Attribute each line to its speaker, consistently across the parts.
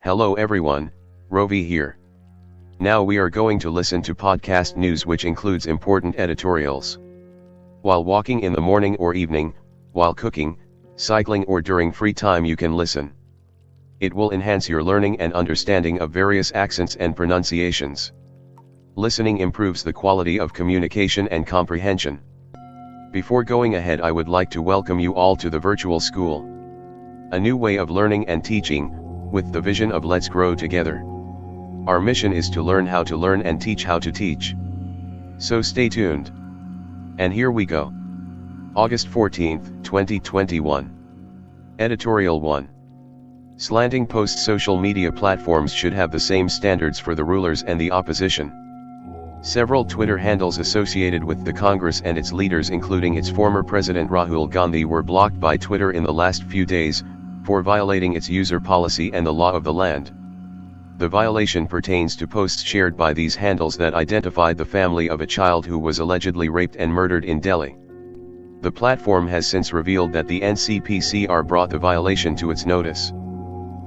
Speaker 1: Hello everyone, Rovi here. Now we are going to listen to podcast news which includes important editorials. While walking in the morning or evening, while cooking, cycling or during free time you can listen. It will enhance your learning and understanding of various accents and pronunciations. Listening improves the quality of communication and comprehension. Before going ahead, I would like to welcome you all to the virtual school. A new way of learning and teaching, with the vision of Let's Grow Together. Our mission is to learn how to learn and teach how to teach. So stay tuned. And here we go. August 14th, 2021. Editorial 1. Slanting posts. Social media platforms should have the same standards for the rulers and the opposition. Several Twitter handles associated with the Congress and its leaders, including its former president Rahul Gandhi, were blocked by Twitter in the last few days, for violating its user policy and the law of the land. The violation pertains to posts shared by these handles that identified the family of a child who was allegedly raped and murdered in Delhi. The platform has since revealed that the NCPCR brought the violation to its notice.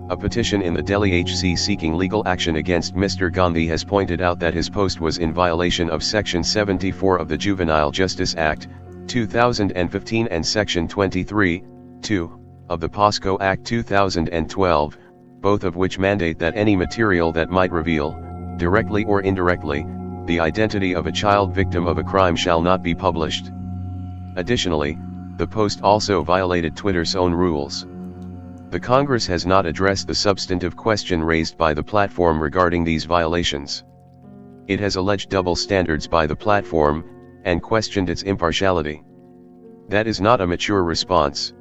Speaker 1: A petition in the Delhi HC seeking legal action against Mr. Gandhi has pointed out that his post was in violation of Section 74 of the Juvenile Justice Act, 2015 and Section 23(2) of the POSCO Act 2012, both of which mandate that any material that might reveal, directly or indirectly, the identity of a child victim of a crime shall not be published. Additionally, the post also violated Twitter's own rules. The Congress has not addressed the substantive question raised by the platform regarding these violations. It has alleged double standards by the platform, and questioned its impartiality. That is not a mature response.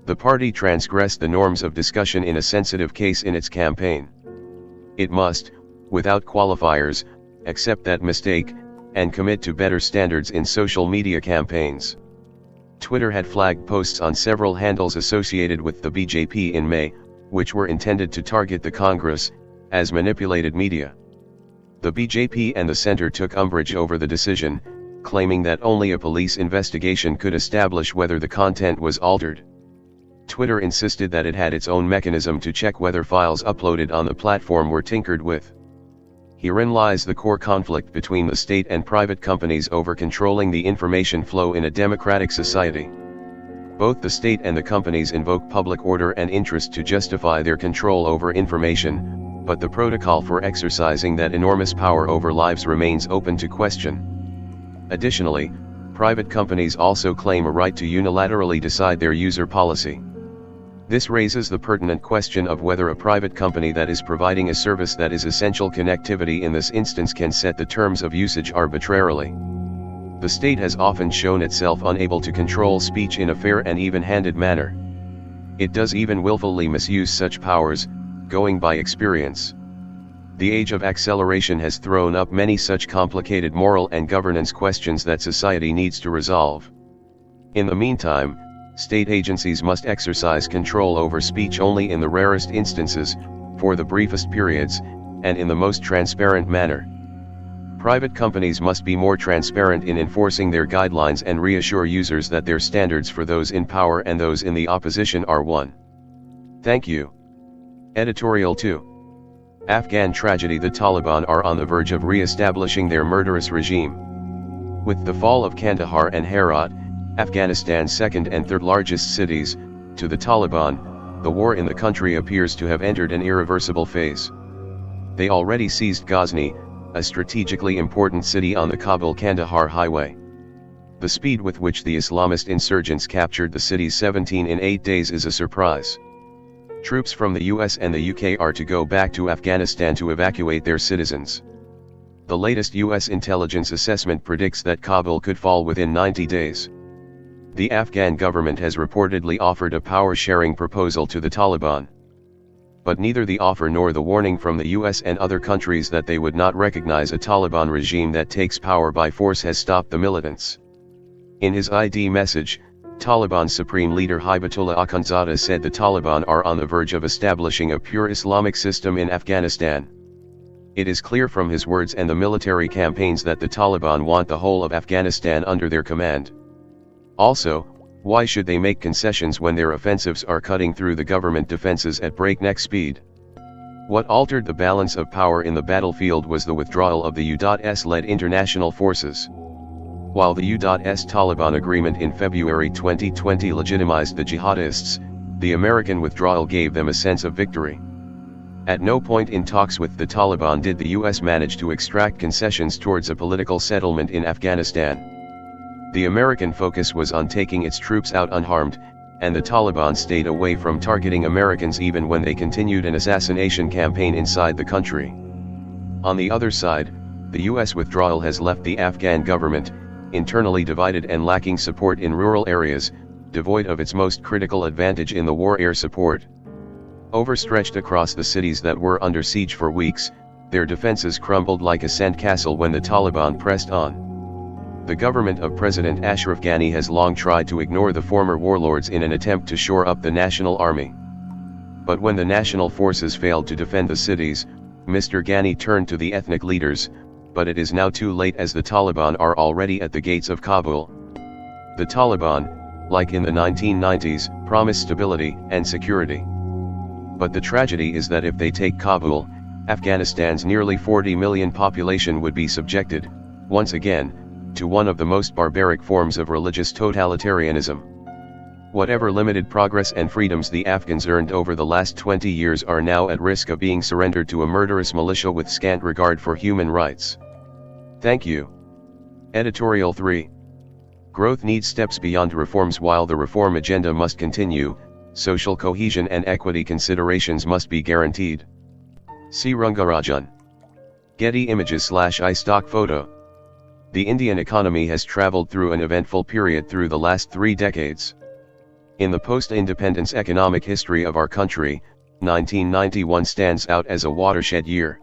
Speaker 1: The party transgressed the norms of discussion in a sensitive case in its campaign. It must, without qualifiers, accept that mistake, and commit to better standards in social media campaigns. Twitter had flagged posts on several handles associated with the BJP in May, which were intended to target the Congress, as manipulated media. The BJP and the center took umbrage over the decision, claiming that only a police investigation could establish whether the content was altered. Twitter insisted that it had its own mechanism to check whether files uploaded on the platform were tinkered with. Herein lies the core conflict between the state and private companies over controlling the information flow in a democratic society. Both the state and the companies invoke public order and interest to justify their control over information, but the protocol for exercising that enormous power over lives remains open to question. Additionally, private companies also claim a right to unilaterally decide their user policy. This raises the pertinent question of whether a private company that is providing a service that is essential connectivity in this instance can set the terms of usage arbitrarily. The state has often shown itself unable to control speech in a fair and even-handed manner. It does even willfully misuse such powers, going by experience. The age of acceleration has thrown up many such complicated moral and governance questions that society needs to resolve. In the meantime, state agencies must exercise control over speech only in the rarest instances, for the briefest periods, and in the most transparent manner. Private companies must be more transparent in enforcing their guidelines and reassure users that their standards for those in power and those in the opposition are one. Thank you. Editorial 2. Afghan tragedy. The Taliban are on the verge of re-establishing their murderous regime. With the fall of Kandahar and Herat, Afghanistan's second and third largest cities, to the Taliban, the war in the country appears to have entered an irreversible phase. They already seized Ghazni, a strategically important city on the Kabul-Kandahar highway. The speed with which the Islamist insurgents captured the city 17 in 8 days is a surprise. Troops from the US and the UK are to go back to Afghanistan to evacuate their citizens. The latest US intelligence assessment predicts that Kabul could fall within 90 days. The Afghan government has reportedly offered a power-sharing proposal to the Taliban. But neither the offer nor the warning from the US and other countries that they would not recognize a Taliban regime that takes power by force has stopped the militants. In his ID message, Taliban Supreme Leader Hibatullah Akhundzada said the Taliban are on the verge of establishing a pure Islamic system in Afghanistan. It is clear from his words and the military campaigns that the Taliban want the whole of Afghanistan under their command. Also, why should they make concessions when their offensives are cutting through the government defenses at breakneck speed? What altered the balance of power in the battlefield was the withdrawal of the U.S.-led international forces. While the U.S. Taliban agreement in February 2020 legitimized the jihadists, the American withdrawal gave them a sense of victory. At no point in talks with the Taliban did the U.S. manage to extract concessions towards a political settlement in Afghanistan. The American focus was on taking its troops out unharmed, and the Taliban stayed away from targeting Americans even when they continued an assassination campaign inside the country. On the other side, the U.S. withdrawal has left the Afghan government, internally divided and lacking support in rural areas, devoid of its most critical advantage in the war air support. Overstretched across the cities that were under siege for weeks, their defenses crumbled like a sandcastle when the Taliban pressed on. The government of President Ashraf Ghani has long tried to ignore the former warlords in an attempt to shore up the national army. But when the national forces failed to defend the cities, Mr. Ghani turned to the ethnic leaders, but it is now too late as the Taliban are already at the gates of Kabul. The Taliban, like in the 1990s, promise stability and security. But the tragedy is that if they take Kabul, Afghanistan's nearly 40 million population would be subjected, once again, to one of the most barbaric forms of religious totalitarianism. Whatever limited progress and freedoms the Afghans earned over the last 20 years are now at risk of being surrendered to a murderous militia with scant regard for human rights. Thank you. Editorial 3. Growth needs steps beyond reforms. While the reform agenda must continue, social cohesion and equity considerations must be guaranteed. C. Rangarajan. Getty Images/iStock photo. The Indian economy has traveled through an eventful period through the last 3 decades. In the post-independence economic history of our country, 1991 stands out as a watershed year.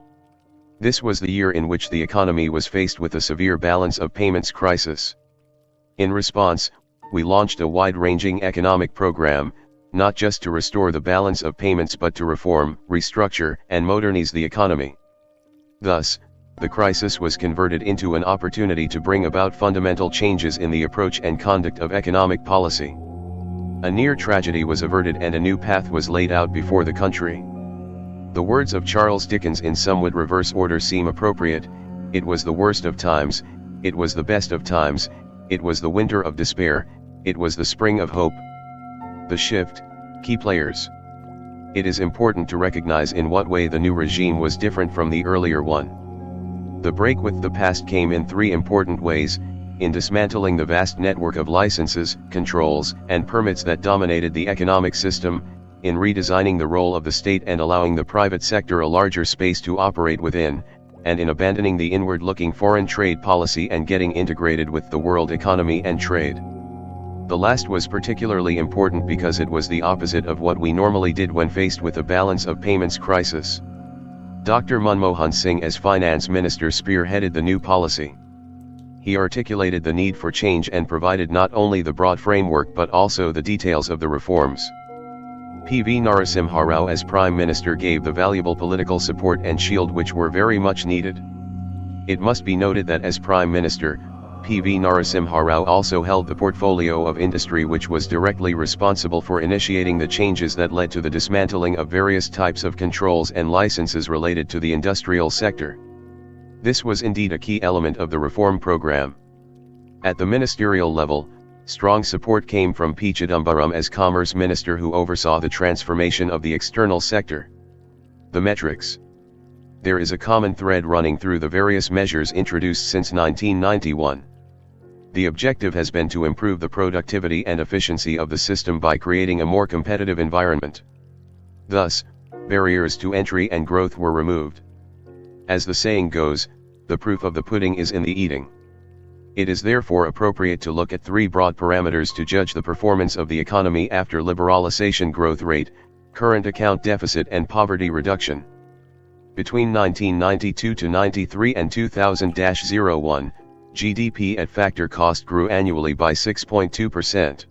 Speaker 1: This was the year in which the economy was faced with a severe balance of payments crisis. In response, we launched a wide-ranging economic program, not just to restore the balance of payments but to reform, restructure, and modernize the economy. Thus, the crisis was converted into an opportunity to bring about fundamental changes in the approach and conduct of economic policy. A near tragedy was averted and a new path was laid out before the country. The words of Charles Dickens in somewhat reverse order seem appropriate: it was the worst of times, it was the best of times, it was the winter of despair, it was the spring of hope. The shift, key players. It is important to recognize in what way the new regime was different from the earlier one. The break with the past came in 3 important ways: in dismantling the vast network of licenses, controls, and permits that dominated the economic system, in redesigning the role of the state and allowing the private sector a larger space to operate within, and in abandoning the inward-looking foreign trade policy and getting integrated with the world economy and trade. The last was particularly important because it was the opposite of what we normally did when faced with a balance of payments crisis. Dr. Manmohan Singh as finance minister spearheaded the new policy. He articulated the need for change and provided not only the broad framework but also the details of the reforms. P.V. Narasimha Rao as Prime Minister gave the valuable political support and shield which were very much needed. It must be noted that as Prime Minister, P.V. Narasimha Rao also held the portfolio of industry which was directly responsible for initiating the changes that led to the dismantling of various types of controls and licenses related to the industrial sector. This was indeed a key element of the reform program. At the ministerial level, strong support came from P. Chidambaram as Commerce Minister, who oversaw the transformation of the external sector. The metrics. There is a common thread running through the various measures introduced since 1991. The objective has been to improve the productivity and efficiency of the system by creating a more competitive environment. Thus, barriers to entry and growth were removed. As the saying goes, the proof of the pudding is in the eating. It is therefore appropriate to look at 3 broad parameters to judge the performance of the economy after liberalization: growth rate, current account deficit, and poverty reduction. Between 1992 to 93 and 2000-01, GDP at factor cost grew annually by 6.2%.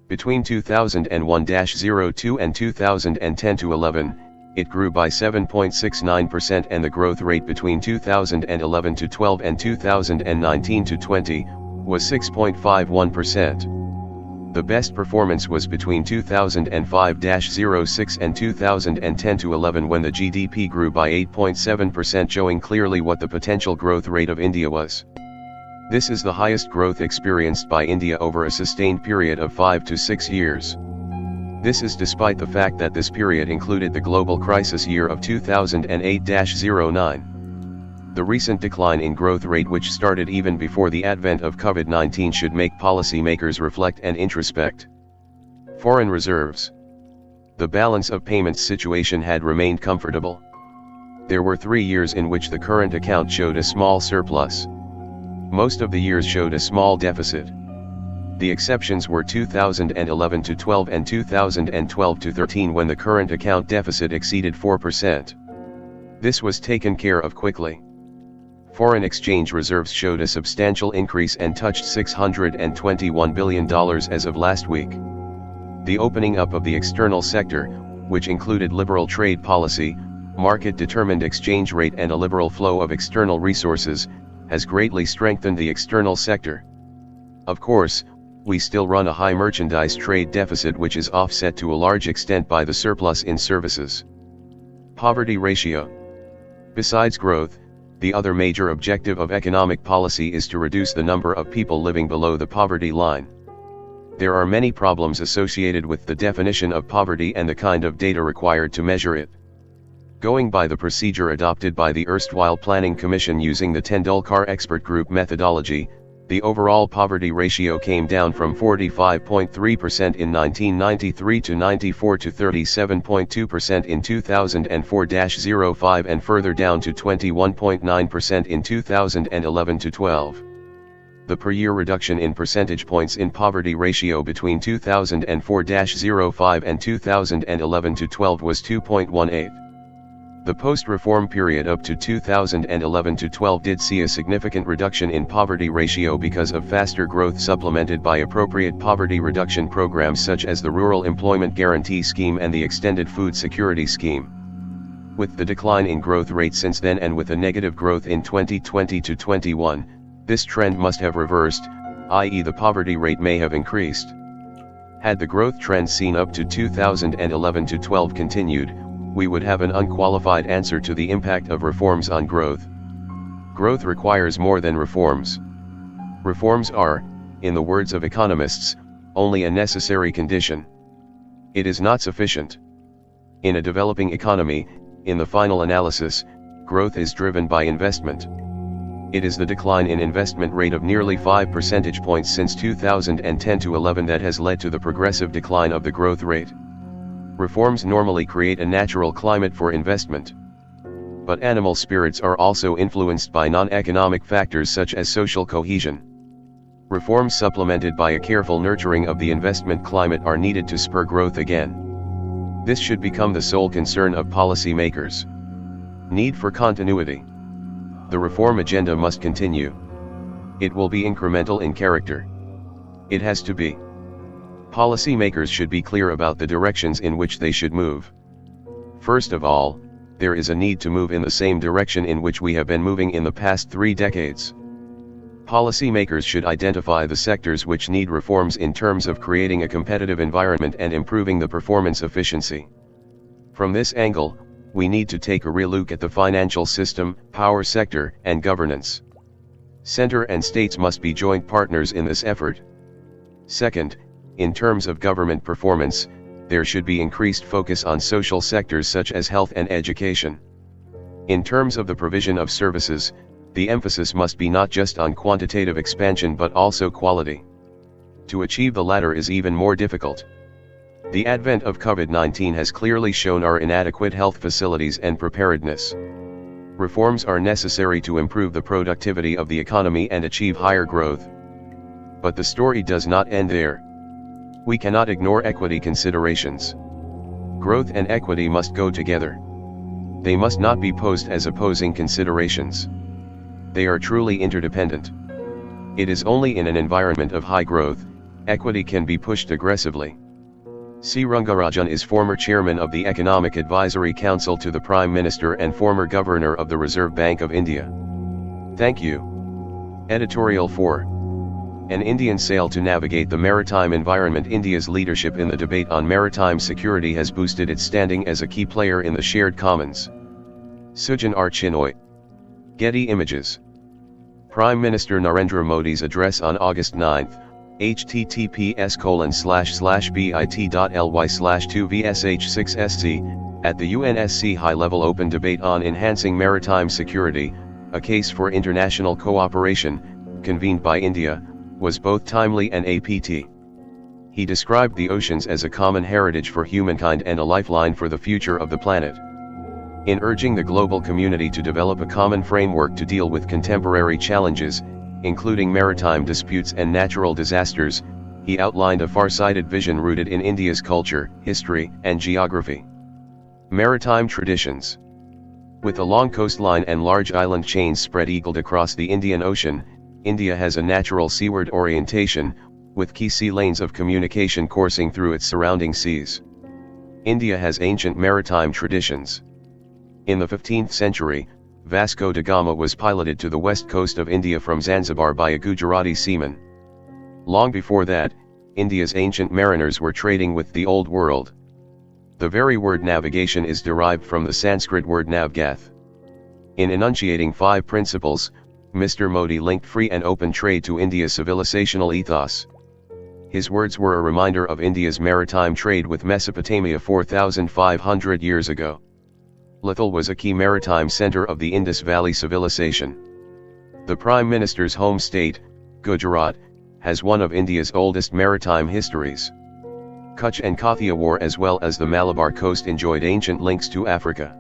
Speaker 1: Between 2001-02 and 2010-11, it grew by 7.69%, and the growth rate between 2011-12 and 2019-20 was 6.51%. The best performance was between 2005-06 and 2010-11 when the GDP grew by 8.7%, showing clearly what the potential growth rate of India was. This is the highest growth experienced by India over a sustained period of 5 to 6 years. This is despite the fact that this period included the global crisis year of 2008-09. The recent decline in growth rate, which started even before the advent of COVID-19, should make policymakers reflect and introspect. Foreign reserves. The balance of payments situation had remained comfortable. There were 3 years in which the current account showed a small surplus. Most of the years showed a small deficit. The exceptions were 2011-12 and 2012-13, when the current account deficit exceeded 4%. This was taken care of quickly. Foreign exchange reserves showed a substantial increase and touched $621 billion as of last week. The opening up of the external sector, which included liberal trade policy, market-determined exchange rate and a liberal flow of external resources, has greatly strengthened the external sector. Of course, we still run a high merchandise trade deficit, which is offset to a large extent by the surplus in services. Poverty ratio. Besides growth, the other major objective of economic policy is to reduce the number of people living below the poverty line. There are many problems associated with the definition of poverty and the kind of data required to measure it. Going by the procedure adopted by the erstwhile Planning Commission using the Tendulkar Expert Group methodology, the overall poverty ratio came down from 45.3% in 1993 to 94 to 37.2% in 2004-05 and further down to 21.9% in 2011-12. The per-year reduction in percentage points in poverty ratio between 2004-05 and 2011-12 was 2.18. The post-reform period up to 2011-12 did see a significant reduction in poverty ratio because of faster growth supplemented by appropriate poverty reduction programs such as the Rural Employment Guarantee Scheme and the Extended Food Security Scheme. With the decline in growth rate since then and with a negative growth in 2020-21, this trend must have reversed, i.e. the poverty rate may have increased. Had the growth trend seen up to 2011-12 continued, we would have an unqualified answer to the impact of reforms on growth. Growth requires more than reforms. Reforms are, in the words of economists, only a necessary condition. It is not sufficient. In a developing economy, in the final analysis, growth is driven by investment. It is the decline in investment rate of nearly 5 percentage points since 2010-11 that has led to the progressive decline of the growth rate. Reforms normally create a natural climate for investment. But animal spirits are also influenced by non-economic factors such as social cohesion. Reforms supplemented by a careful nurturing of the investment climate are needed to spur growth again. This should become the sole concern of policymakers. Need for continuity. The reform agenda must continue. It will be incremental in character. It has to be. Policymakers should be clear about the directions in which they should move. First of all, there is a need to move in the same direction in which we have been moving in the past 3 decades. Policymakers should identify the sectors which need reforms in terms of creating a competitive environment and improving the performance efficiency. From this angle, we need to take a real look at the financial system, power sector, and governance. Center and states must be joint partners in this effort. Second, in terms of government performance, there should be increased focus on social sectors such as health and education. In terms of the provision of services, the emphasis must be not just on quantitative expansion but also quality. To achieve the latter is even more difficult. The advent of COVID-19 has clearly shown our inadequate health facilities and preparedness. Reforms are necessary to improve the productivity of the economy and achieve higher growth. But the story does not end there. We cannot ignore equity considerations. Growth and equity must go together. They must not be posed as opposing considerations. They are truly interdependent. It is only in an environment of high growth, equity can be pushed aggressively. C. Rangarajan is former chairman of the Economic Advisory Council to the Prime Minister and former Governor of the Reserve Bank of India. Thank you. Editorial 4. An Indian sailed to navigate the maritime environment. India's leadership in the debate on maritime security has boosted its standing as a key player in the shared commons. Sujan R. Chinoy. Getty Images. Prime Minister Narendra Modi's address on August 9, https://bit.ly/2vsh6sc, at the UNSC High-Level Open Debate on Enhancing Maritime Security, a Case for International Cooperation, convened by India, was both timely and apt. He described the oceans as a common heritage for humankind and a lifeline for the future of the planet. In urging the global community to develop a common framework to deal with contemporary challenges, including maritime disputes and natural disasters, he outlined a far-sighted vision rooted in India's culture, history, and geography. Maritime traditions. With a long coastline and large island chains spread eagled across the Indian Ocean, India has a natural seaward orientation, with key sea lanes of communication coursing through its surrounding seas. India has ancient maritime traditions. In the 15th century, Vasco da Gama was piloted to the west coast of India from Zanzibar by a Gujarati seaman. Long before that, India's ancient mariners were trading with the Old World. The very word navigation is derived from the Sanskrit word navgath. In enunciating 5 principles, Mr. Modi linked free and open trade to India's civilizational ethos. His words were a reminder of India's maritime trade with Mesopotamia 4,500 years ago. Lithal was a key maritime center of the Indus Valley civilization. The Prime Minister's home state, Gujarat, has one of India's oldest maritime histories. Kutch and Kathia War as well as the Malabar coast enjoyed ancient links to Africa.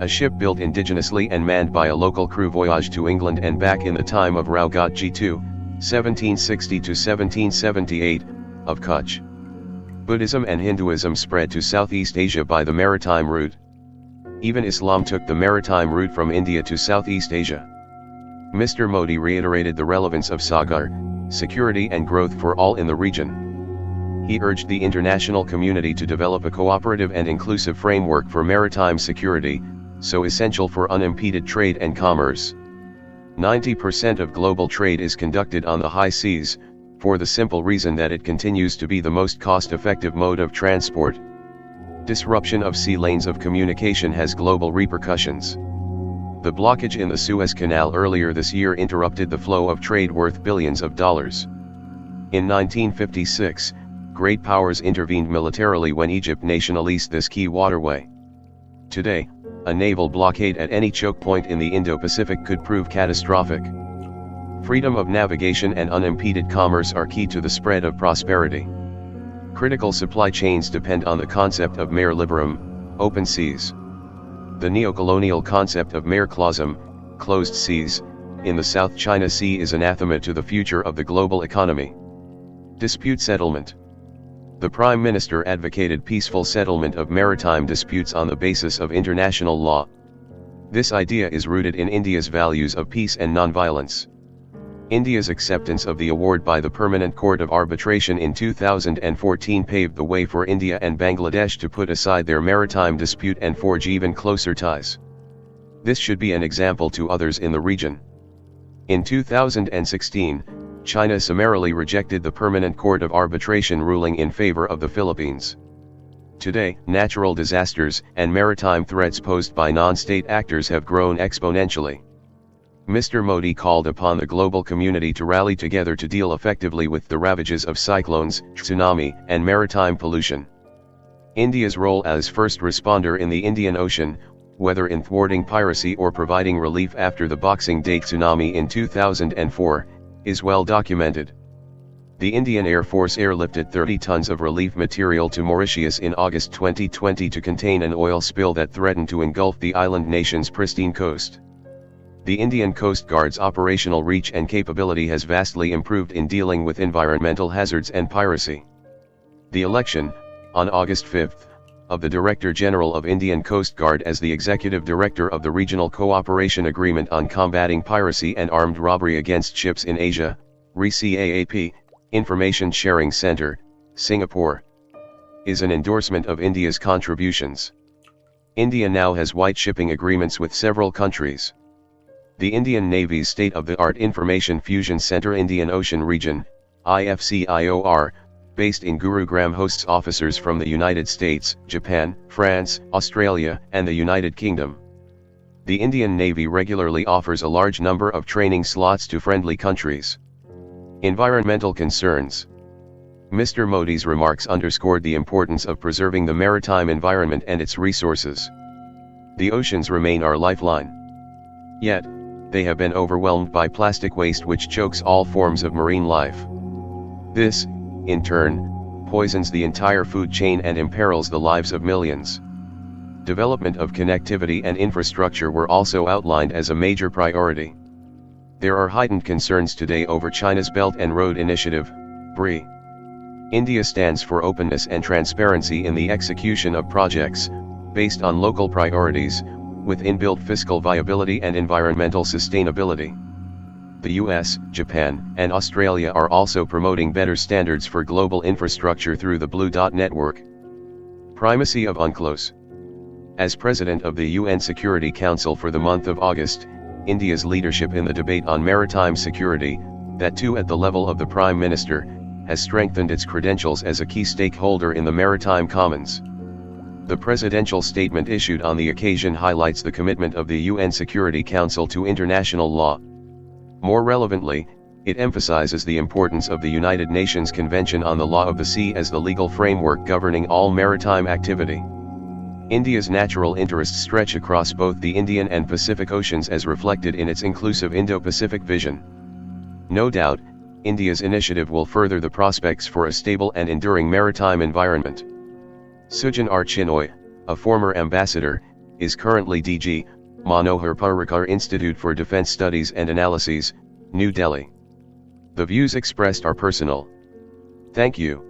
Speaker 1: A ship built indigenously and manned by a local crew voyaged to England and back in the time of Rawgatji II, 1760–1778, of Kutch. Buddhism and Hinduism spread to Southeast Asia by the maritime route. Even Islam took the maritime route from India to Southeast Asia. Mr. Modi reiterated the relevance of Sagar, security and growth for all in the region. He urged the international community to develop a cooperative and inclusive framework for maritime security, so essential for unimpeded trade and commerce. 90% of global trade is conducted on the high seas, for the simple reason that it continues to be the most cost-effective mode of transport. Disruption of sea lanes of communication has global repercussions. The blockage in the Suez Canal earlier this year interrupted the flow of trade worth billions of dollars. In 1956, great powers intervened militarily when Egypt nationalized this key waterway. Today, a naval blockade at any choke point in the Indo-Pacific could prove catastrophic. Freedom of navigation and unimpeded commerce are key to the spread of prosperity. Critical supply chains depend on the concept of mare liberum, open seas. The neo-colonial concept of mare clausum, closed seas, in the South China Sea is anathema to the future of the global economy. Dispute settlement. The Prime Minister advocated peaceful settlement of maritime disputes on the basis of international law. This idea is rooted in India's values of peace and non-violence. India's acceptance of the award by the Permanent Court of Arbitration in 2014 paved the way for India and Bangladesh to put aside their maritime dispute and forge even closer ties. This should be an example to others in the region. In 2016, China summarily rejected the Permanent Court of Arbitration ruling in favor of the Philippines. Today, natural disasters and maritime threats posed by non-state actors have grown exponentially. Mr. Modi called upon the global community to rally together to deal effectively with the ravages of cyclones, tsunami, and maritime pollution. India's role as first responder in the Indian Ocean, whether in thwarting piracy or providing relief after the Boxing Day tsunami in 2004, is well documented. The Indian Air Force airlifted 30 tons of relief material to Mauritius in August 2020 to contain an oil spill that threatened to engulf the island nation's pristine coast. The Indian Coast Guard's operational reach and capability has vastly improved in dealing with environmental hazards and piracy. The election, on August 5, of the Director General of Indian Coast Guard as the Executive Director of the Regional Cooperation Agreement on Combating Piracy and Armed Robbery Against Ships in Asia, RCAAP, Information Sharing Center, Singapore, is an endorsement of India's contributions. India now has white shipping agreements with several countries. The Indian Navy's state-of-the-art Information Fusion Center Indian Ocean Region, IFCIOR, based in Gurugram hosts officers from the United States, Japan, France, Australia, and the United Kingdom. The Indian Navy regularly offers a large number of training slots to friendly countries. Environmental concerns. Mr. Modi's remarks underscored the importance of preserving the maritime environment and its resources. The oceans remain our lifeline. Yet, they have been overwhelmed by plastic waste which chokes all forms of marine life. This, in turn, poisons the entire food chain and imperils the lives of millions. Development of connectivity and infrastructure were also outlined as a major priority. There are heightened concerns today over China's Belt and Road Initiative, BRI. India stands for openness and transparency in the execution of projects, based on local priorities, with inbuilt fiscal viability and environmental sustainability. The US, Japan, and Australia are also promoting better standards for global infrastructure through the Blue Dot Network. Primacy of UNCLOS. As President of the UN Security Council for the month of August, India's leadership in the debate on maritime security, that too at the level of the Prime Minister, has strengthened its credentials as a key stakeholder in the Maritime Commons. The presidential statement issued on the occasion highlights the commitment of the UN Security Council to international law. More relevantly, it emphasizes the importance of the United Nations Convention on the Law of the Sea as the legal framework governing all maritime activity. India's natural interests stretch across both the Indian and Pacific Oceans as reflected in its inclusive Indo-Pacific vision. No doubt, India's initiative will further the prospects for a stable and enduring maritime environment. Sujan R. Chinoy, a former ambassador, is currently DG, Manohar Parrikar Institute for Defense Studies and Analyses, New Delhi. The views expressed are personal. Thank you.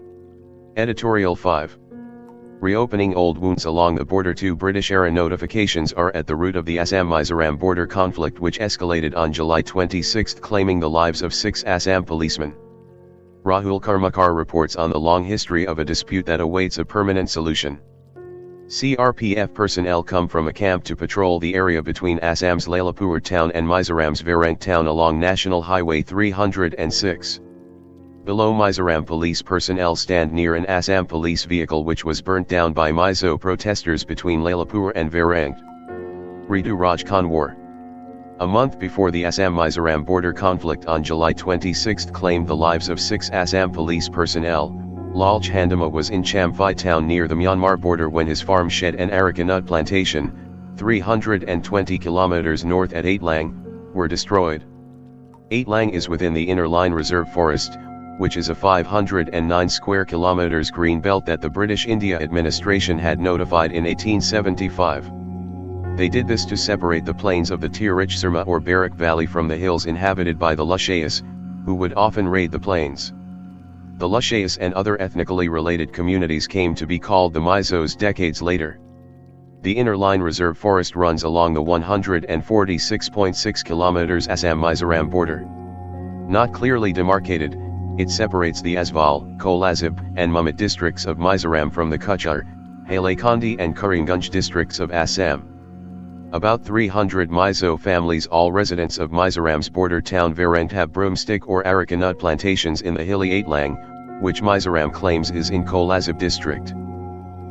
Speaker 1: Editorial 5. Reopening old wounds along the border. 2 British-era notifications are at the root of the Assam-Mizoram border conflict which escalated on July 26, claiming the lives of 6 Assam policemen. Rahul Karmakar reports on the long history of a dispute that awaits a permanent solution. CRPF personnel come from a camp to patrol the area between Assam's Lalipur town and Mizoram's Virang town along National Highway 306. Below, Mizoram police personnel stand near an Assam police vehicle which was burnt down by Mizo protesters between Lalipur and Virang. Ritu Raj Kanwar. A month before the Assam-Mizoram border conflict on July 26 claimed the lives of 6 Assam police personnel, Lal Chandama was in Champhai town near the Myanmar border when his farm shed and areca nut plantation, 320 kilometers north at Aitlang, were destroyed. Aitlang is within the Inner Line Reserve Forest, which is a 509 square kilometers green belt that the British India administration had notified in 1875. They did this to separate the plains of the Tirich Surma or Barak Valley from the hills inhabited by the Lushayas, who would often raid the plains. The Lushayas and other ethnically related communities came to be called the Mizos decades later. The Inner Line Reserve Forest runs along the 146.6 kilometers Assam-Mizoram border. Not clearly demarcated, it separates the Asval, Kolazib, and Mumit districts of Mizoram from the Kuchar, Hailakandi and Karimgunj districts of Assam. About 300 Mizo families, all residents of Mizoram's border town Virang, have broomstick or areca nut plantations in the hilly Aitlang, which Mizoram claims is in Kolazib district.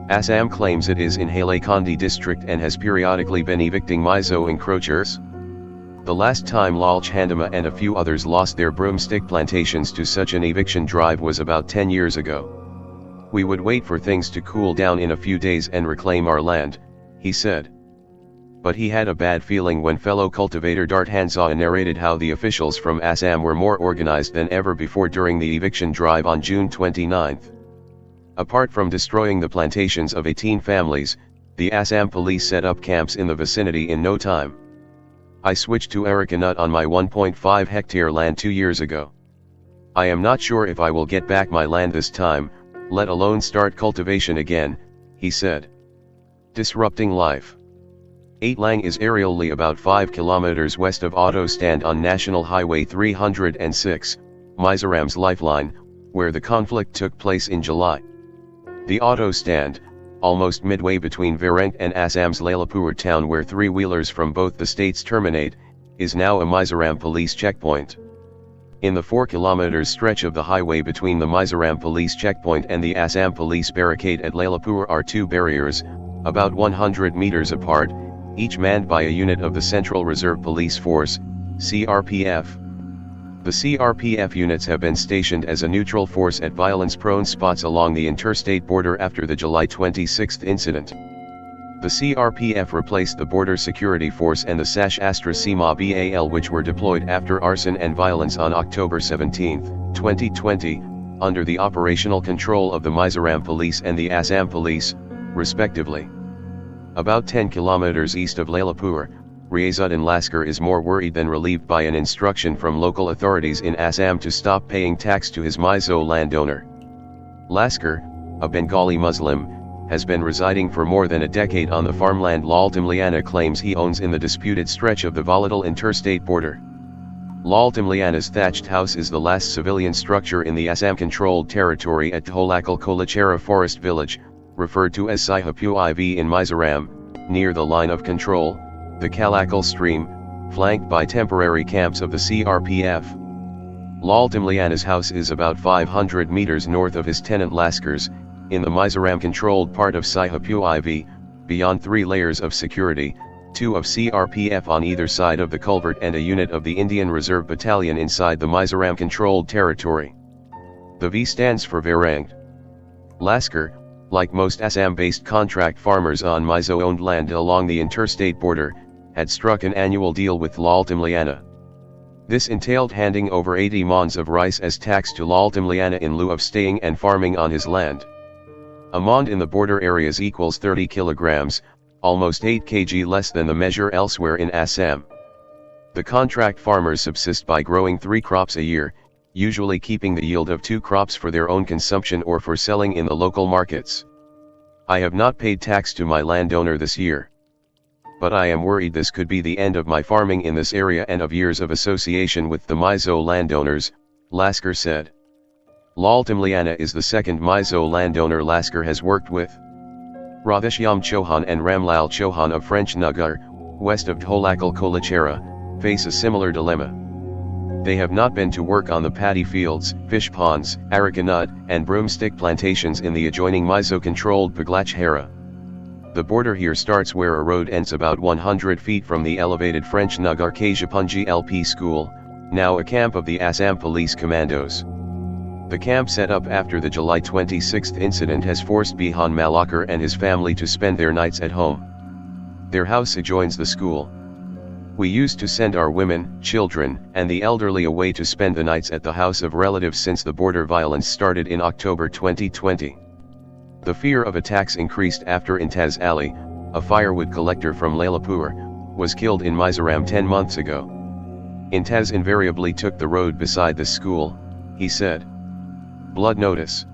Speaker 1: Assam claims it is in Hailakandi district and has periodically been evicting Mizo encroachers. The last time Lal Chandama and a few others lost their broomstick plantations to such an eviction drive was about 10 years ago. We would wait for things to cool down in a few days and reclaim our land, he said. But he had a bad feeling when fellow cultivator Dart Hansaw narrated how the officials from Assam were more organized than ever before during the eviction drive on June 29. Apart from destroying the plantations of 18 families, the Assam police set up camps in the vicinity in no time. I switched to areca nut on my 1.5 hectare land 2 years ago. I am not sure if I will get back my land this time, let alone start cultivation again, he said. Disrupting life. Aitlang is aerially about 5 kilometers west of Auto Stand on National Highway 306, Mizoram's Lifeline, where the conflict took place in July. The Auto Stand, almost midway between Virang and Assam's Lalipur town where 3-wheelers from both the states terminate, is now a Mizoram police checkpoint. In the 4 km stretch of the highway between the Mizoram police checkpoint and the Assam police barricade at Lailapur are 2 barriers, about 100 meters apart, each manned by a unit of the Central Reserve Police Force, CRPF. The CRPF units have been stationed as a neutral force at violence-prone spots along the interstate border after the July 26 incident. The CRPF replaced the Border Security Force and the Sash Astra Seema BAL, which were deployed after arson and violence on October 17, 2020, under the operational control of the Mizoram Police and the Assam Police, respectively. About 10 kilometers east of Lailapur, Riazuddin Laskar is more worried than relieved by an instruction from local authorities in Assam to stop paying tax to his Mizo landowner. Laskar, a Bengali Muslim, has been residing for more than a decade on the farmland Lal Timliana claims he owns in the disputed stretch of the volatile interstate border. Lal Timliana's thatched house is the last civilian structure in the Assam-controlled territory at Tholakal Kolachera Forest Village, referred to as Saihapu IV in Mizoram, near the line of control, the Kalakal stream, flanked by temporary camps of the CRPF. Lal Timliana's house is about 500 meters north of his tenant Laskar's, in the Mizoram-controlled part of Saihapu IV, beyond 3 layers of security, 2 of CRPF on either side of the culvert and a unit of the Indian Reserve Battalion inside the Mizoram-controlled territory. The V stands for Varanged. Laskar, like most Assam-based contract farmers on Mizo-owned land along the interstate border, had struck an annual deal with Lal Timliana. This entailed handing over 80 mons of rice as tax to Lal Timliana in lieu of staying and farming on his land. A mond in the border areas equals 30 kilograms, almost 8 kg less than the measure elsewhere in Assam. The contract farmers subsist by growing 3 crops a year, usually keeping the yield of 2 crops for their own consumption or for selling in the local markets. I have not paid tax to my landowner this year. But I am worried this could be the end of my farming in this area and of years of association with the Mizo landowners, Laskar said. Lal Timliana is the second Mizo landowner Laskar has worked with. Radheshyam Chauhan and Ramlal Chauhan of French Nagar, west of Tholakal Kolachera, face a similar dilemma. They have not been to work on the paddy fields, fish ponds, areca nut, and broomstick plantations in the adjoining Mizo-controlled Paglachhera. The border here starts where a road ends about 100 feet from the elevated French Nagar Kajapunji LP school, now a camp of the Assam Police Commandos. The camp set up after the July 26 incident has forced Bihan Malakar and his family to spend their nights at home. Their house adjoins the school. We used to send our women, children, and the elderly away to spend the nights at the house of relatives since the border violence started in October 2020. The fear of attacks increased after Intaz Ali, a firewood collector from Lailapur, was killed in Mizoram 10 months ago. Intaz invariably took the road beside the school, he said. Blood notice.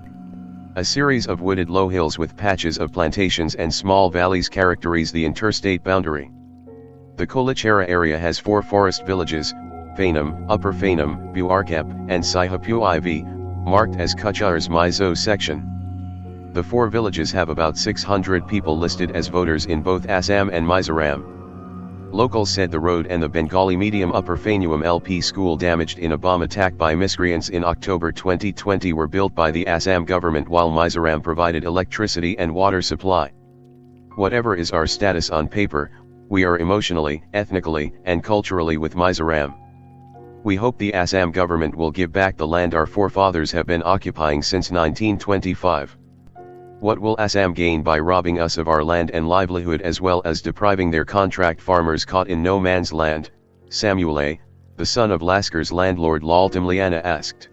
Speaker 1: A series of wooded low hills with patches of plantations and small valleys characterize the interstate boundary. The Kolachera area has 4 forest villages, Fainam, Upper Fainam, Buarkep, and Saihapu IV, marked as Kachar's Mizo section. The 4 villages have about 600 people listed as voters in both Assam and Mizoram. Locals said the road and the Bengali medium Upper Fainam LP school damaged in a bomb attack by miscreants in October 2020 were built by the Assam government while Mizoram provided electricity and water supply. Whatever is our status on paper, we are emotionally, ethnically, and culturally with Mizoram. We hope the Assam government will give back the land our forefathers have been occupying since 1925. What will Assam gain by robbing us of our land and livelihood as well as depriving their contract farmers caught in no man's land? Samuel, the son of Laskar's landlord Lal Timliana asked.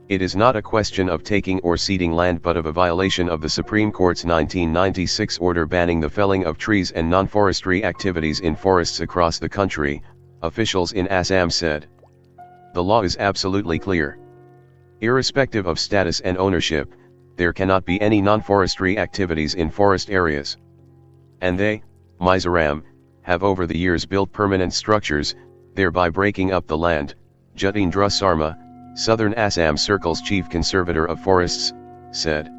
Speaker 1: It is not a question of taking or ceding land but of a violation of the Supreme Court's 1996 order banning the felling of trees and non-forestry activities in forests across the country, officials in Assam said. The law is absolutely clear. Irrespective of status and ownership, there cannot be any non-forestry activities in forest areas. And they, Mizoram, have over the years built permanent structures, thereby breaking up the land, Jutindra Sarma, Southern Assam Circle's chief conservator of forests, said.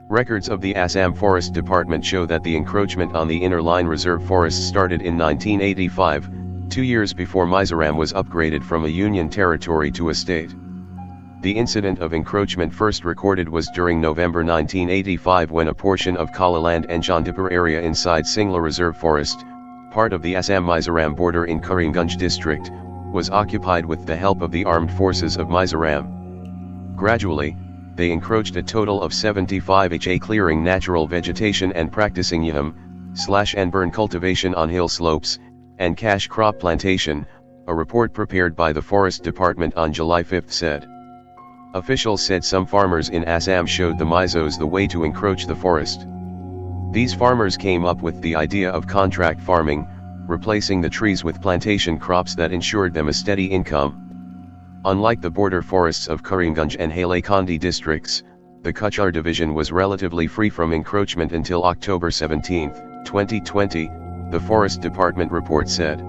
Speaker 1: Records of the Assam Forest Department show that the encroachment on the Inner Line Reserve Forest started in 1985, 2 years before Mizoram was upgraded from a union territory to a state. The incident of encroachment first recorded was during November 1985 when a portion of Kalaland and Jandipur area inside Singla Reserve Forest, part of the Assam-Mizoram border in Karimganj district, was occupied with the help of the armed forces of Mizoram. Gradually, they encroached a total of 75 ha clearing natural vegetation and practicing yam/and-burn cultivation on hill slopes, and cash crop plantation, a report prepared by the Forest Department on July 5 said. Officials said some farmers in Assam showed the Mizos the way to encroach the forest. These farmers came up with the idea of contract farming, replacing the trees with plantation crops that ensured them a steady income. Unlike the border forests of Karimganj and Hailakandi districts, the Kuchar division was relatively free from encroachment until October 17, 2020, the Forest Department report said.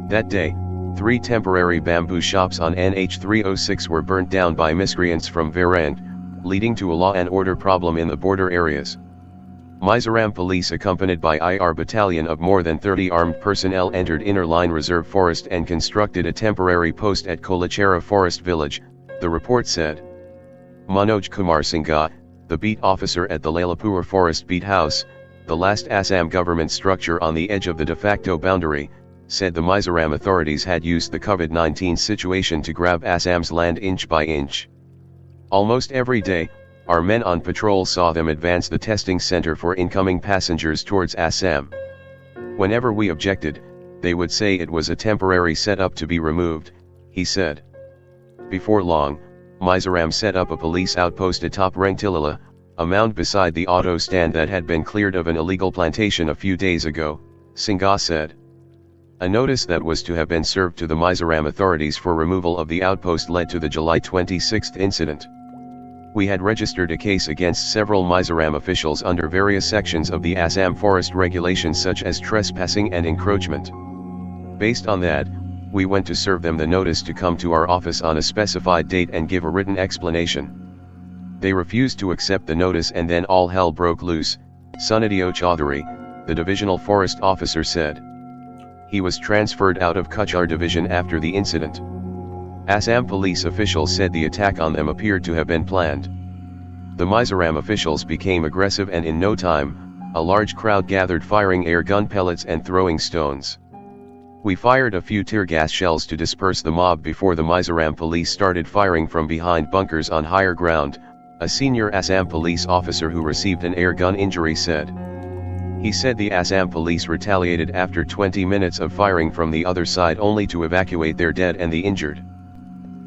Speaker 1: That day, 3 temporary bamboo shops on NH 306 were burnt down by miscreants from Varand, leading to a law and order problem in the border areas. Mizoram police accompanied by IR battalion of more than 30 armed personnel entered Inner Line Reserve Forest and constructed a temporary post at Kolachera Forest Village, the report said. Manoj Kumar Singha, the beat officer at the Lalapur Forest Beat House, the last Assam government structure on the edge of the de facto boundary, said the Mizoram authorities had used the COVID-19 situation to grab Assam's land inch by inch. Almost every day, our men on patrol saw them advance the testing center for incoming passengers towards Assam. Whenever we objected, they would say it was a temporary setup to be removed, he said. Before long, Mizoram set up a police outpost atop Rengtilala, a mound beside the auto stand that had been cleared of an illegal plantation a few days ago, Singha said. A notice that was to have been served to the Mizoram authorities for removal of the outpost led to the July 26 incident. We had registered a case against several Mizoram officials under various sections of the Assam forest regulations such as trespassing and encroachment. Based on that, we went to serve them the notice to come to our office on a specified date and give a written explanation. They refused to accept the notice and then all hell broke loose, Sunadio Chaudhary, the divisional forest officer said. He was transferred out of Kuchar division after the incident. Assam police officials said the attack on them appeared to have been planned. The Mizoram officials became aggressive and in no time, a large crowd gathered firing air gun pellets and throwing stones. We fired a few tear gas shells to disperse the mob before the Mizoram police started firing from behind bunkers on higher ground, a senior Assam police officer who received an air gun injury said. He said the Assam police retaliated after 20 minutes of firing from the other side only to evacuate their dead and the injured.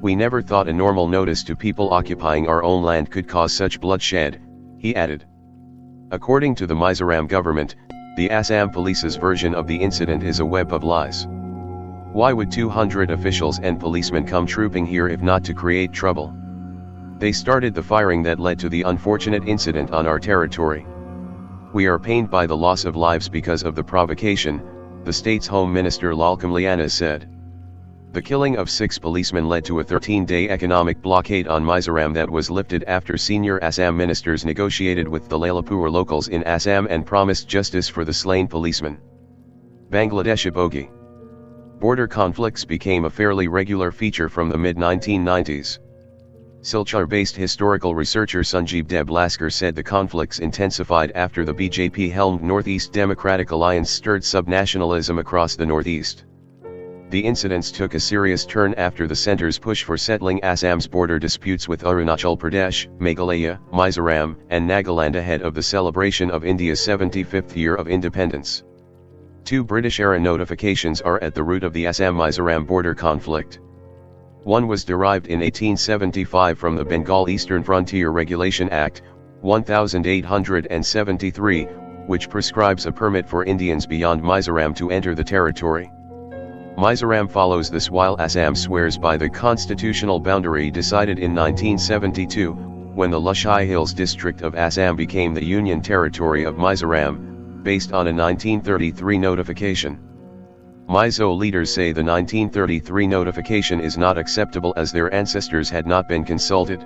Speaker 1: We never thought a normal notice to people occupying our own land could cause such bloodshed, he added. According to the Mizoram government, the Assam police's version of the incident is a web of lies. Why would 200 officials and policemen come trooping here if not to create trouble? They started the firing that led to the unfortunate incident on our territory. We are pained by the loss of lives because of the provocation, the state's Home Minister Lalkam Liana said. The killing of 6 policemen led to a 13-day economic blockade on Mizoram that was lifted after senior Assam ministers negotiated with the Lalapur locals in Assam and promised justice for the slain policemen. Bangladesh Abogi. Border conflicts became a fairly regular feature from the mid-1990s. Silchar-based historical researcher Sanjeev Deblaskar said the conflicts intensified after the BJP-helmed Northeast Democratic Alliance stirred subnationalism across the Northeast. The incidents took a serious turn after the centre's push for settling Assam's border disputes with Arunachal Pradesh, Meghalaya, Mizoram, and Nagaland ahead of the celebration of India's 75th year of independence. 2 British-era notifications are at the root of the Assam-Mizoram border conflict. One was derived in 1875 from the Bengal Eastern Frontier Regulation Act, 1873, which prescribes a permit for Indians beyond Mizoram to enter the territory. Mizoram follows this while Assam swears by the constitutional boundary decided in 1972, when the Lushai Hills district of Assam became the Union Territory of Mizoram, based on a 1933 notification. Mizo leaders say the 1933 notification is not acceptable as their ancestors had not been consulted.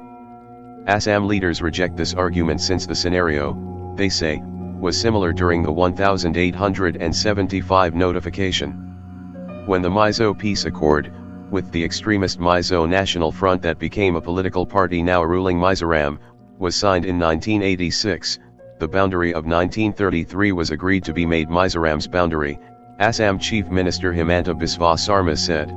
Speaker 1: Assam leaders reject this argument since the scenario, they say, was similar during the 1875 notification. When the Mizo Peace Accord, with the extremist Mizo National Front that became a political party now ruling Mizoram, was signed in 1986, the boundary of 1933 was agreed to be made Mizoram's boundary, Assam Chief Minister Himanta Biswa Sarma said.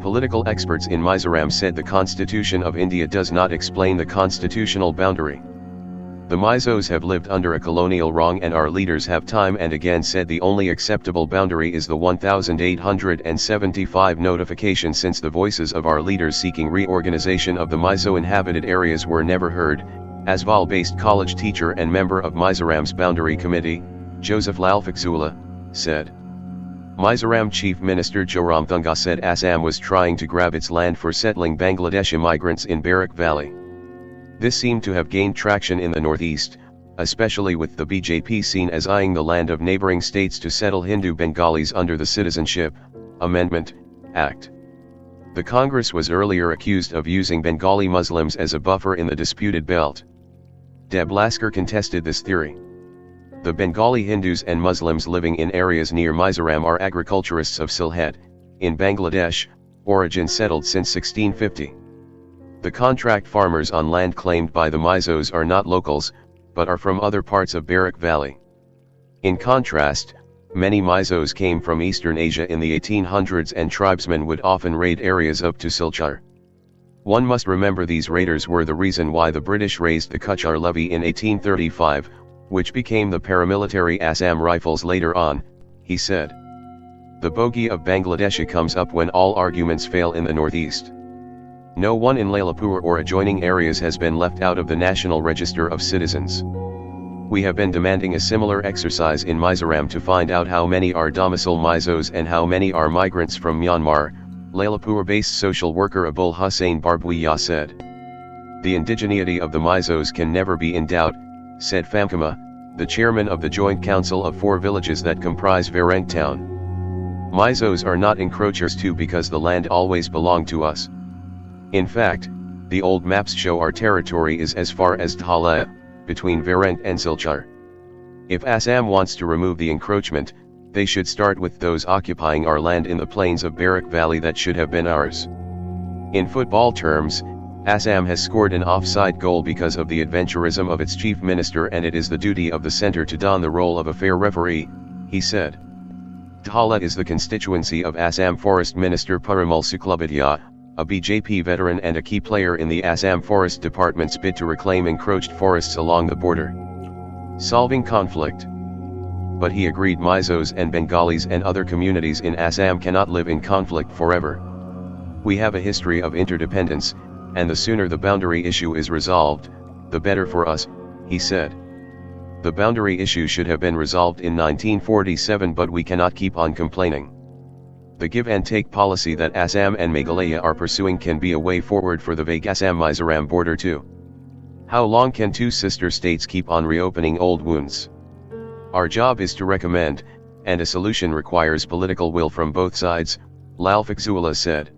Speaker 1: Political experts in Mizoram said the Constitution of India does not explain the constitutional boundary. The Mizos have lived under a colonial wrong, and our leaders have time and again said the only acceptable boundary is the 1875 notification, since the voices of our leaders seeking reorganization of the Mizo inhabited areas were never heard. Asval-based college teacher and member of Mizoram's Boundary Committee, Joseph Lalfaxula, said. Mizoram Chief Minister Joramthunga said Assam was trying to grab its land for settling Bangladeshi migrants in Barak Valley. This seemed to have gained traction in the northeast, especially with the BJP seen as eyeing the land of neighboring states to settle Hindu Bengalis under the Citizenship Amendment Act. The Congress was earlier accused of using Bengali Muslims as a buffer in the disputed belt. Deb Lasker contested this theory. The Bengali Hindus and Muslims living in areas near Mizoram are agriculturists of Sylhet, in Bangladesh, origin settled since 1650. The contract farmers on land claimed by the Mizos are not locals, but are from other parts of Barak Valley. In contrast, many Mizos came from Eastern Asia in the 1800s, and tribesmen would often raid areas up to Silchar. One must remember these raiders were the reason why the British raised the Kuchar levy in 1835, which became the paramilitary Assam Rifles later on, he said. The bogey of Bangladesh comes up when all arguments fail in the northeast. No one in Lailapur or adjoining areas has been left out of the National Register of Citizens. We have been demanding a similar exercise in Mizoram to find out how many are domicile Mizos and how many are migrants from Myanmar, Lailapur-based social worker Abul Hussain Barbuya said. The indigeneity of the Mizos can never be in doubt, said Famkama, the chairman of the joint council of 4 villages that comprise Vareng town. Mizos are not encroachers too, because the land always belonged to us. In fact, the old maps show our territory is as far as Thala, between Vareng and Silchar. If Assam wants to remove the encroachment, they should start with those occupying our land in the plains of Barak Valley that should have been ours. In football terms, Assam has scored an offside goal because of the adventurism of its chief minister, and it is the duty of the centre to don the role of a fair referee, he said. Thala is the constituency of Assam Forest Minister Parimal Suklabhadya, a BJP veteran and a key player in the Assam Forest Department's bid to reclaim encroached forests along the border. Solving conflict. But he agreed Mizos and Bengalis and other communities in Assam cannot live in conflict forever. We have a history of interdependence, and the sooner the boundary issue is resolved, the better for us, he said. The boundary issue should have been resolved in 1947, but we cannot keep on complaining. The give-and-take policy that Assam and Meghalaya are pursuing can be a way forward for the vague Assam-Mizoram border too. How long can 2 sister states keep on reopening old wounds? Our job is to recommend, and a solution requires political will from both sides, Lalfaxula said.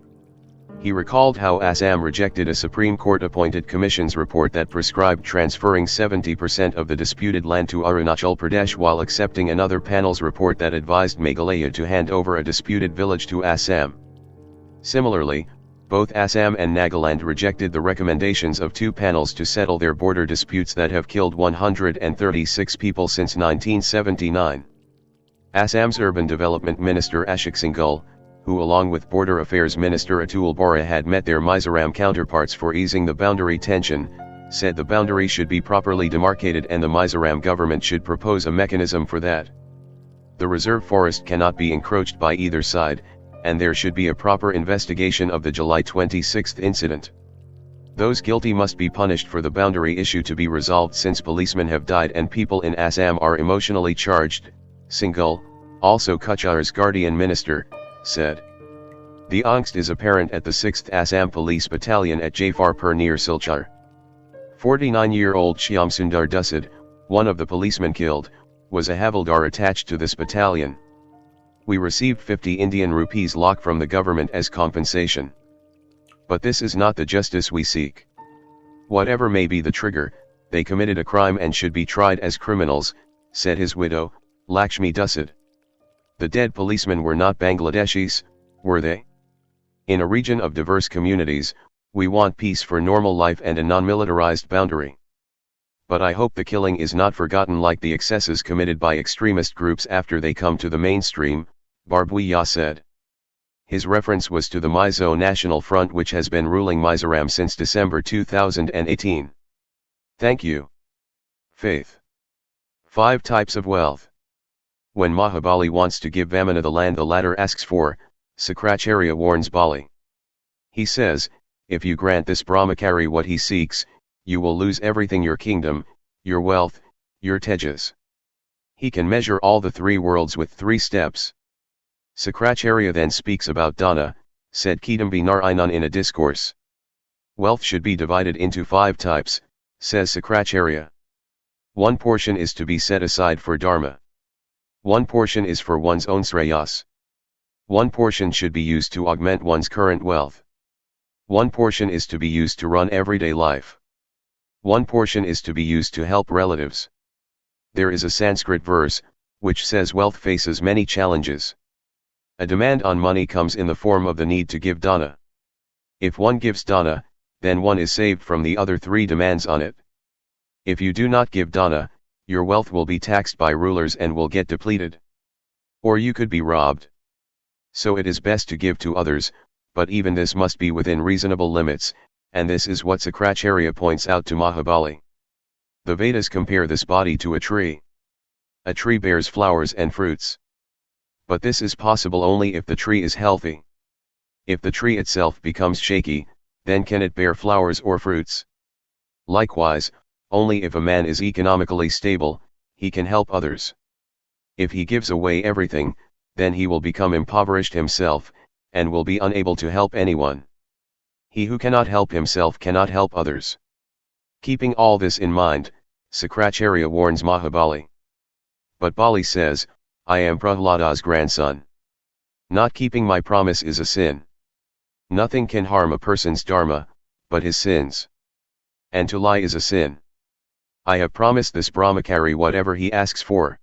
Speaker 1: He recalled how Assam rejected a Supreme Court-appointed commission's report that prescribed transferring 70% of the disputed land to Arunachal Pradesh, while accepting another panel's report that advised Meghalaya to hand over a disputed village to Assam. Similarly, both Assam and Nagaland rejected the recommendations of 2 panels to settle their border disputes that have killed 136 people since 1979. Assam's Urban Development Minister Ashok Singhal, who along with Border Affairs Minister Atul Bora had met their Mizoram counterparts for easing the boundary tension, said the boundary should be properly demarcated and the Mizoram government should propose a mechanism for that. The reserve forest cannot be encroached by either side, and there should be a proper investigation of the July 26 incident. Those guilty must be punished for the boundary issue to be resolved, since policemen have died and people in Assam are emotionally charged, Singhal, also Kuchar's guardian minister, said. The angst is apparent at the 6th Assam Police Battalion at Jafarpur near Silchar. 49-year-old Shyamsundar Dusad, one of the policemen killed, was a havildar attached to this battalion. We received 50 Indian rupees lakh from the government as compensation. But this is not the justice we seek. Whatever may be the trigger, they committed a crime and should be tried as criminals, said his widow, Lakshmi Dusad. The dead policemen were not Bangladeshis, were they? In a region of diverse communities, we want peace for normal life and a non-militarized boundary. But I hope the killing is not forgotten like the excesses committed by extremist groups after they come to the mainstream, Barbuya said. His reference was to the Mizo National Front, which has been ruling Mizoram since December 2018. Thank you. Faith. 5 types of wealth. When Mahabali wants to give Vamana the land the latter asks for, Sakracharya warns Bali. He says, if you grant this Brahmachari what he seeks, you will lose everything, your kingdom, your wealth, your tejas. He can measure all the 3 worlds with 3 steps. Sakracharya then speaks about dana, said Kedambi Narayanan in a discourse. Wealth should be divided into 5 types, says Sakracharya. 1 portion is to be set aside for dharma. 1 portion is for one's own sreyas. 1 portion should be used to augment one's current wealth. 1 portion is to be used to run everyday life. 1 portion is to be used to help relatives. There is a Sanskrit verse, which says wealth faces many challenges. A demand on money comes in the form of the need to give dana. If one gives dana, then one is saved from the other 3 demands on it. If you do not give dana, your wealth will be taxed by rulers and will get depleted. Or you could be robbed. So it is best to give to others, but even this must be within reasonable limits, and this is what Sakracharya points out to Mahabali. The Vedas compare this body to a tree. A tree bears flowers and fruits. But this is possible only if the tree is healthy. If the tree itself becomes shaky, then can it bear flowers or fruits? Likewise, only if a man is economically stable, he can help others. If he gives away everything, then he will become impoverished himself, and will be unable to help anyone. He who cannot help himself cannot help others. Keeping all this in mind, Sakracharya warns Mahabali. But Bali says, I am Prahlada's grandson. Not keeping my promise is a sin. Nothing can harm a person's dharma, but his sins. And to lie is a sin. I have promised this Brahmachari whatever he asks for.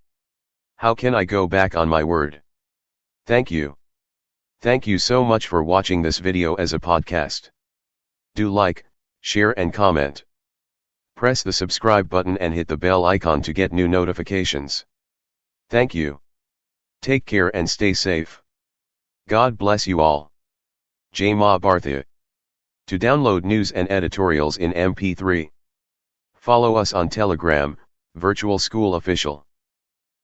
Speaker 1: How can I go back on my word? Thank you. Thank you so much for watching this video as a podcast. Do like, share and comment. Press the subscribe button and hit the bell icon to get new notifications. Thank you. Take care and stay safe. God bless you all. Jai Ma Bharti. To download news and editorials in mp3, follow us on Telegram, Virtual School Official.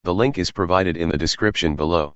Speaker 1: The link is provided in the description below.